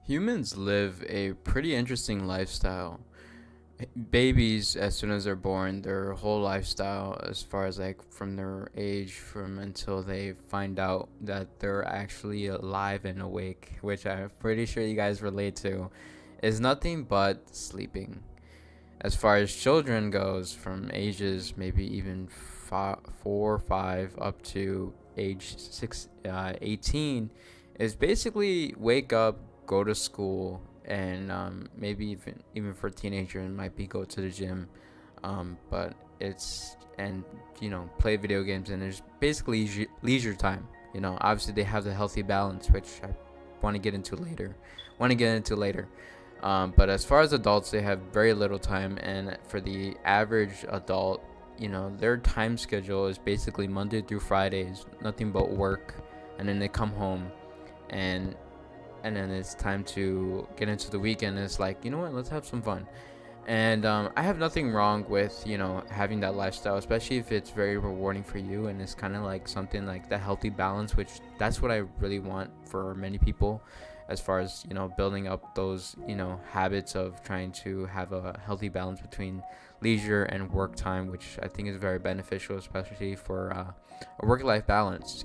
Humans live a pretty interesting lifestyle. Babies, as soon as they're born, their whole lifestyle, as far as like from their age, from until they find out that they're actually alive and awake, which I'm pretty sure you guys relate to, is nothing but sleeping. As far as children goes, from ages maybe even 4 or 5 up to age 18, is basically wake up, go to school, and maybe even for a teenager it might be go to the gym, but it's and play video games, and there's basically leisure time. Obviously they have the healthy balance, which I want to get into later. But as far as adults, they have very little time, and for the average adult, their time schedule is basically Monday through Fridays, nothing but work, and then they come home, and then it's time to get into the weekend. It's like, you know what, let's have some fun. And I have nothing wrong with having that lifestyle, especially if it's very rewarding for you, and it's kind of like something like that healthy balance, which that's what I really want for many people, as far as building up those habits of trying to have a healthy balance between leisure and work time, which I think is very beneficial, especially for a work-life balance.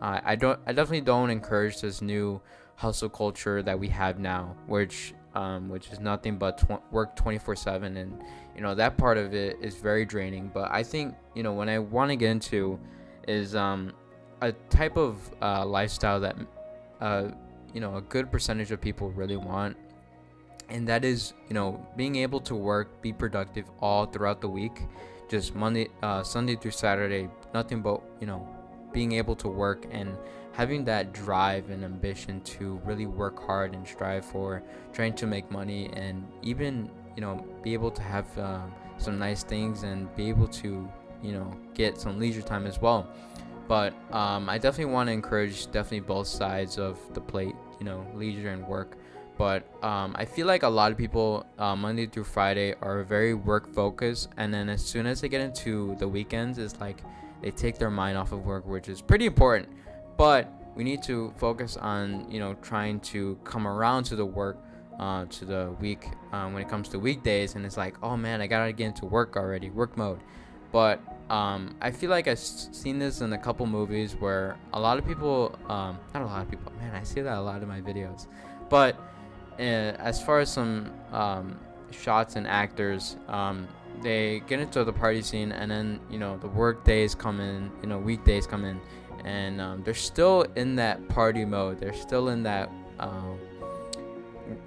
I definitely don't encourage this new hustle culture that we have now, which is nothing but work 24/7, and that part of it is very draining. But I think when I want to get into is a type of lifestyle that a good percentage of people really want, and that is being able to work, be productive all throughout the week, just Sunday through Saturday, nothing but being able to work and having that drive and ambition to really work hard and strive for trying to make money, and even be able to have some nice things, and be able to get some leisure time as well. But I definitely want to encourage both sides of the plate, leisure and work. But I feel like a lot of people, Monday through Friday, are very work focused, and then as soon as they get into the weekends, it's like they take their mind off of work, which is pretty important. But we need to focus on trying to come around to the work, to the week, when it comes to weekdays, and it's like, oh man, I gotta get into work already, work mode. But I feel like I've seen this in a couple movies where a lot of people, not a lot of people, man, I see that a lot in my videos, but as far as some shots and actors, they get into the party scene, and then the work days come in, weekdays come in, and they're still in that party mode, they're still in that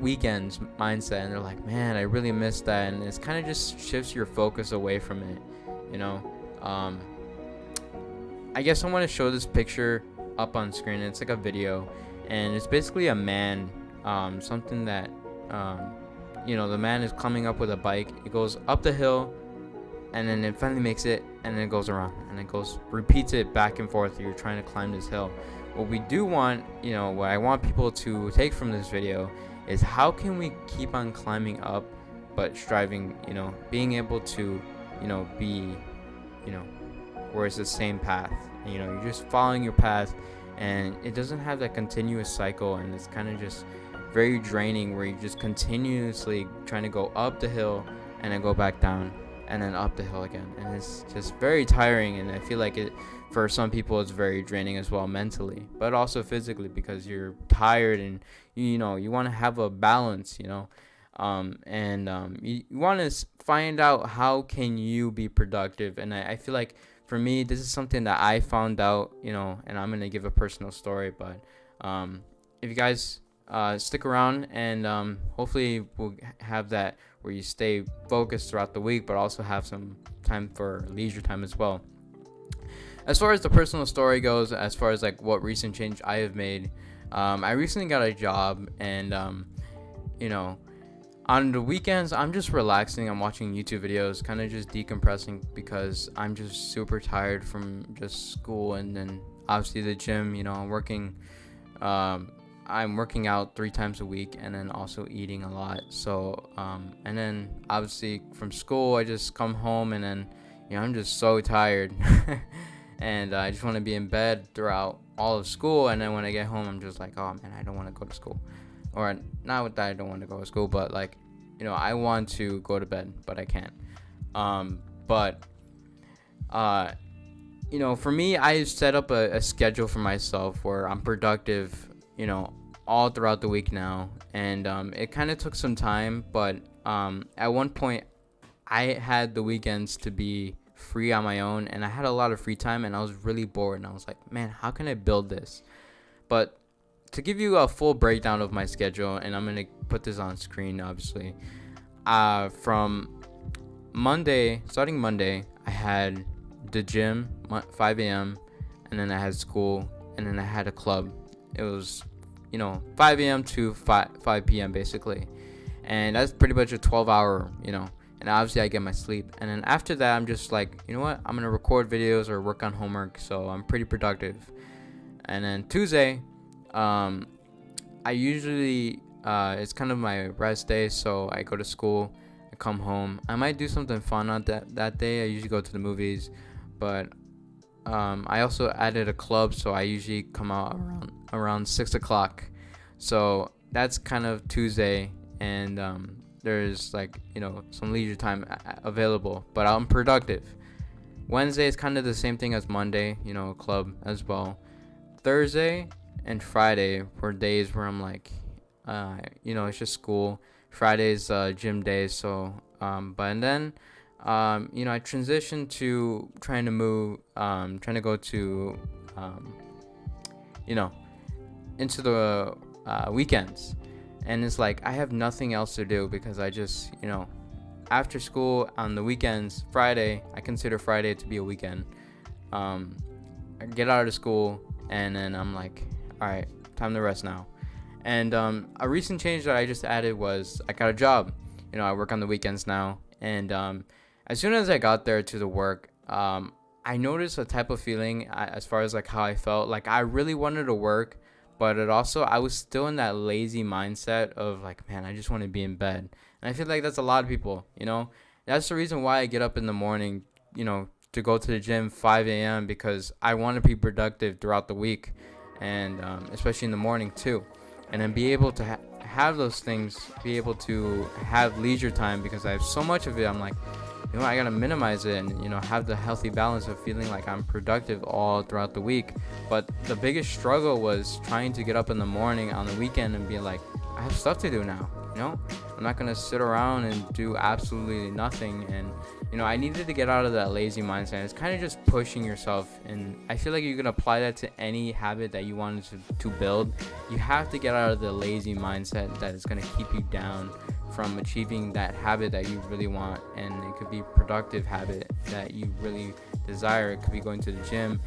weekends mindset, and they're like, man, I really miss that, and it's kind of just shifts your focus away from it. I guess I want to show this picture up on screen. It's like a video, and it's basically a man, something that the man is coming up with a bike. It goes up the hill, and then it finally makes it, and then it goes around, and it repeats it back and forth. You're trying to climb this hill. What we do want, what I want people to take from this video is, how can we keep on climbing up, but striving, being able to be where it's the same path, you're just following your path, and it doesn't have that continuous cycle, and it's kind of just very draining, where you're just continuously trying to go up the hill and then go back down and then up the hill again, and it's just very tiring. And I feel like it, for some people, it's very draining as well, mentally but also physically, because you're tired, and you want to have a balance, you want to find out how can you be productive. And I feel like for me, this is something that I found out, and I'm going to give a personal story. But if you guys stick around, and hopefully we'll have that where you stay focused throughout the week, but also have some time for leisure time as well. As far as the personal story goes, as far as like what recent change I have made, I recently got a job, and on the weekends, I'm just relaxing. I'm watching YouTube videos, kind of just decompressing, because I'm just super tired from just school, and then obviously the gym. I'm working out 3 times a week, and then also eating a lot. So, and then obviously from school, I just come home, and then I'm just so tired, and I just want to be in bed throughout all of school. And then when I get home, I'm just like, oh man, I don't want to go to school. or not that I don't want to go to school, but like, I want to go to bed, but I can't. But for me, I set up a schedule for myself where I'm productive, all throughout the week now. And it kind of took some time, but at one point I had the weekends to be free on my own, and I had a lot of free time, and I was really bored, and I was like, man, how can I build this? But to give you a full breakdown of my schedule, and I'm going to put this on screen, obviously, from starting Monday, I had the gym 5 a.m. and then I had school, and then I had a club. It was 5 a.m. to 5 p.m. basically, and that's pretty much a 12-hour, and obviously I get my sleep. And then after that, I'm just like, you know what, I'm gonna record videos or work on homework, so I'm pretty productive. And then Tuesday, I usually it's kind of my rest day, so I go to school, I come home, I might do something fun on that day. I usually go to the movies, but I also added a club, so I usually come out around 6 o'clock. So that's kind of Tuesday, and there's like some leisure time available, but I'm productive. Wednesday is kind of the same thing as Monday, club as well. Thursday and Friday were days where I'm like, it's just school. Friday's gym days, so but then I transitioned to trying to go to into the weekends. And it's like I have nothing else to do because I just, after school on the weekends, Friday, I consider Friday to be a weekend. I get out of school, and then I'm like, all right, time to rest now. And a recent change that I just added was I got a job. I work on the weekends now. And as soon as I got there to the work, I noticed a type of feeling as far as like how I felt. Like I really wanted to work, but I was still in that lazy mindset of like, man, I just want to be in bed. And I feel like that's a lot of people, That's the reason why I get up in the morning, to go to the gym 5 a.m. because I want to be productive throughout the week, and especially in the morning too. And then be able to have those things, be able to have leisure time, because I have so much of it. I'm like, I gotta minimize it and have the healthy balance of feeling like I'm productive all throughout the week. But the biggest struggle was trying to get up in the morning on the weekend and be like, I have stuff to do now. I'm not gonna sit around and do absolutely nothing. And I needed to get out of that lazy mindset. It's kind of just pushing yourself, and I feel like you can apply that to any habit that you wanted to build. You have to get out of the lazy mindset that is gonna keep you down from achieving that habit that you really want. And it could be a productive habit that you really desire. It could be going to the gym,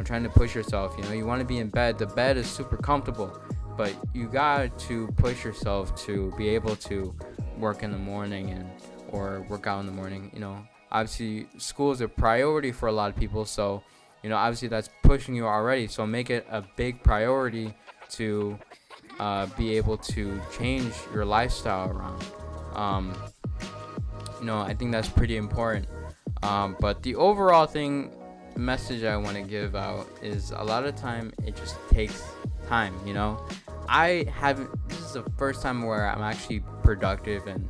trying to push yourself. You want to be in bed. The bed is super comfortable, but you got to push yourself to be able to work in the morning or work out in the morning. Obviously school is a priority for a lot of people, so obviously that's pushing you already. So make it a big priority to be able to change your lifestyle around. I think that's pretty important. But the overall message I want to give out is a lot of time it just takes time. This is the first time where I'm actually productive, and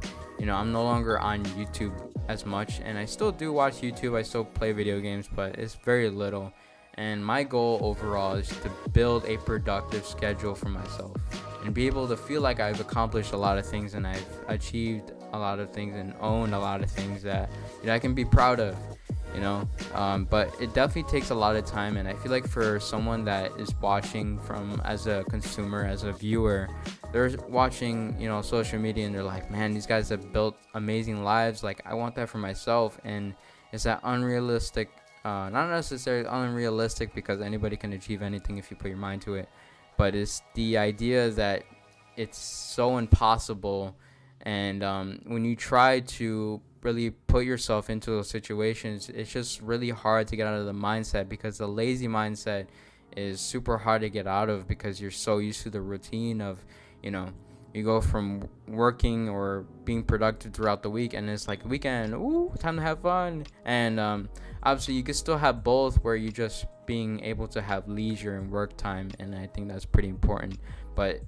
I'm no longer on YouTube as much, and I still do watch YouTube. I still play video games, but it's very little. And my goal overall is to build a productive schedule for myself and be able to feel like I've accomplished a lot of things, and I've achieved a lot of things and owned a lot of things that I can be proud of. But it definitely takes a lot of time, and I feel like for someone that is watching from as a consumer, as a viewer, they're watching social media, and they're like, man, these guys have built amazing lives, like I want that for myself. And it's that unrealistic, not necessarily unrealistic, because anybody can achieve anything if you put your mind to it, but it's the idea that it's so impossible. And when you try to really put yourself into those situations, it's just really hard to get out of the mindset, because the lazy mindset is super hard to get out of, because you're so used to the routine of you go from working or being productive throughout the week, and it's like weekend, ooh, time to have fun. And obviously you can still have both, where you just being able to have leisure and work time, and I think that's pretty important. But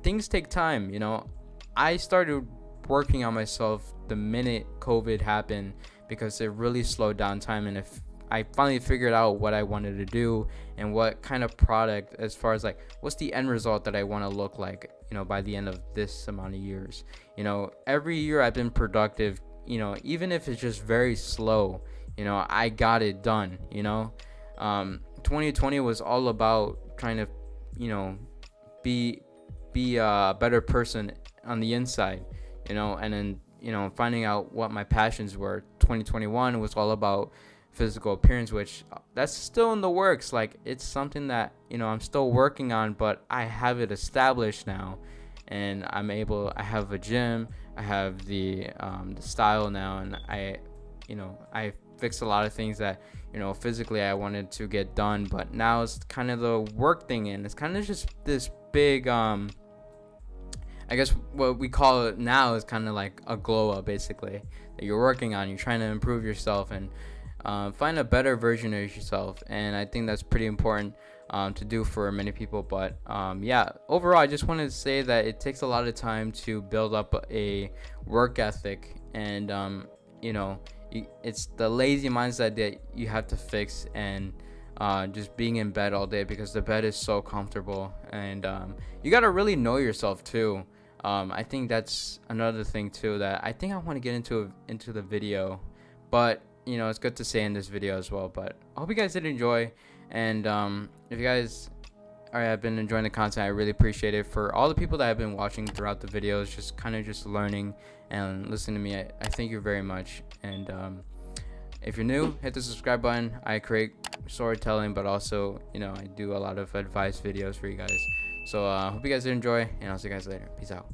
things take time. You know, I started working on myself the minute COVID happened because it really slowed down time. And if I finally figured out what I wanted to do and what kind of product, as far as like what's the end result that I want to look like, you know, by the end of this amount of years. You know, every year I've been productive, you know, even if it's just very slow, you know, I got it done. You know, 2020 was all about trying to, you know, be a better person on the inside, you know, and then, you know, finding out what my passions were. 2021 was all about physical appearance, which that's still in the works. Like, it's something that, you know, I'm still working on, but I have it established now, and I have a gym, I have the style now, and I fixed a lot of things that, you know, physically I wanted to get done, but now it's kind of the work thing, and it's kind of just this big I guess what we call it now is kind of like a glow up, basically, that you're working on. You're trying to improve yourself and find a better version of yourself, and I think that's pretty important to do for many people. But yeah, overall, I just wanted to say that it takes a lot of time to build up a work ethic, and you know, it's the lazy mindset that you have to fix, and just being in bed all day, because the bed is so comfortable, and you gotta really know yourself too. I think that's another thing too that I think I want to get into the video, but you know, it's good to say in this video as well. But I hope you guys did enjoy, and if you guys have been enjoying the content, I really appreciate it. For all the people that have been watching throughout the videos, just kind of just learning and listening to me, I thank you very much. And if you're new, hit the subscribe button. I create storytelling, but also, you know, I do a lot of advice videos for you guys. So hope you guys did enjoy, and I'll see you guys later. Peace out.